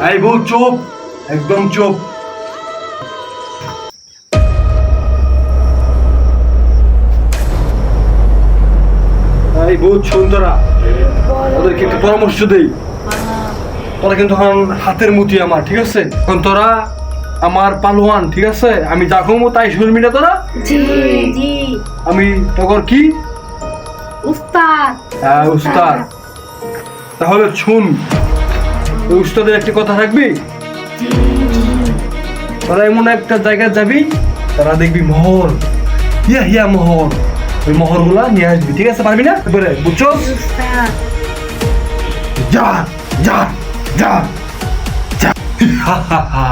এই বউ চুপ, একদম চুপ। এই বউ শোন, তোরা ওদেরকে একটু পরামর্শ দেই। তোরা কিন্তু এখন হাতের মুঠি আমার, ঠিক আছে? এখন তোরা আমার পালোয়ান, ঠিক আছে? আমি যা কমো তাই শুনবি না তোরা? জি জি। আমি তখন কি উস্তাদ। হ্যাঁ উস্তাদ। তাহলে শুন, উস্তাদের একটি কথা রাখবি। তোরা এমন একটা জায়গায় যাবি, তারা দেখবি মোহর, হিয়া হিয়া মোহর, ওই মোহর গুলা নিয়ে আসবি, ঠিক আছে? পারবি না? এবারে বুঝছো? উস্তাদ। যা যা যা যা। হা হা হা।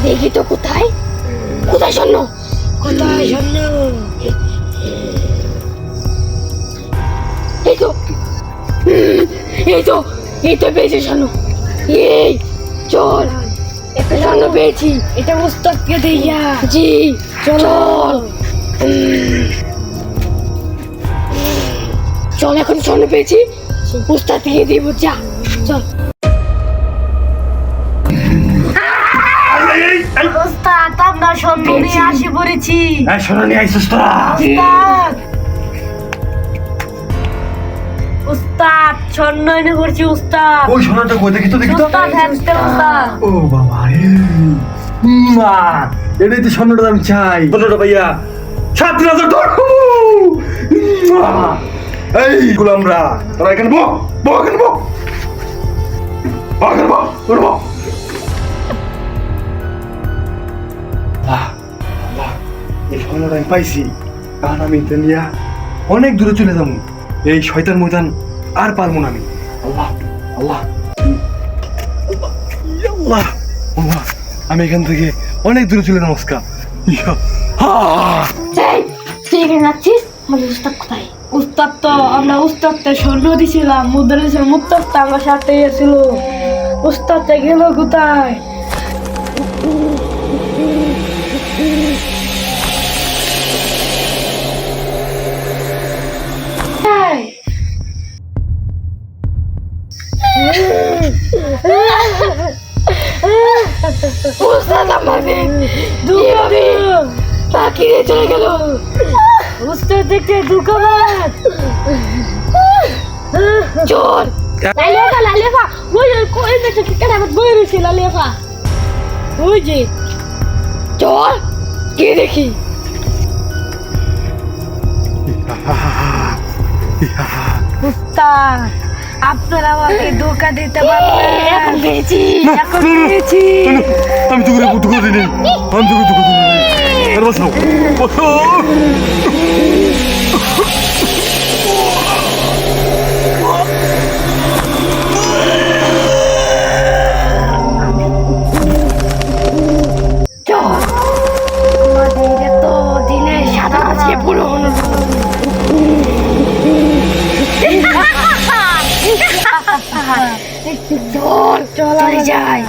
দেখি তো কোথায় কোথায় শোন, কোথায় শোন। এই তো এই তো এই তো পেয়েছি শোনো। এই চল, একটা স্বর্ণ পেয়েছি। এটা উস্তাদকে দিয়া। জি চল চল, এখন স্বর্ণ পেয়েছি, উস্তাদকে দিব। যা চল। উস্তাদ আপনার স্বর্ণ নিয়ে আসি পড়েছি। এই সোনা নিয়ে আইছিস তোরা? উস্তাদ উস্তাদ স্বর্ণ এনে করছি উস্তাদ। ওই সোনাটা কই দেখি তো, দেখি তো। উস্তাদ হ্যাঁ উস্তাদ। ও বাবা রে, মা এটাই তো স্বর্ণটা আমি চাই। স্বর্ণটা ভাইয়া 7,000 টাকা। এই গোলামরা, তোরা এখানে বো, বো এখানে বো, বো এখানে বো, এখানে বো। এই স্বর্ণটা আমি পাইছি, কারণ আমি এটা নিয়ে অনেক দূরে চলে যাবো। এই শয়তান ময়দান আর পারবো না আমি। আল্লাহ আল্লাহ আল্লাহ আল্লাহ, আমি এখান থেকে অনেক দূরে চলে যাবো। তুই এখানে যাচ্ছিস? আমার উস্তাদ কোথায়? উস্তাদ তো আমরা উস্তাদকে স্বর্ণ দিছিলাম, মুদ্রা দিয়েছিলাম, উস্তাদ তো আমার সাথে ছিল। উস্তাদটা গেল কোথায়? উস্তাদ আমাকে দুঃখে তাকিয়ে চলে গেল। উস্তাদ দেখতে দুঃখবাদ। চল লালিফা লালিফা, ওই কোই দেখতে কেন আবার বই রইছে লালিফা। ওই যে চল কে দেখি। উস্তাদ আপনারা আমাকে ধোকা দিতে পারবেন। এখন পেয়েছি, এখন পেয়েছি। আমি তো করে দুঃখ দিই, আমি তো দুঃখ দিই। আর বসাও বসাও। চল, আমাদের এত দিনের সাদা আজকে পুরো হলো। চল চলে যাই।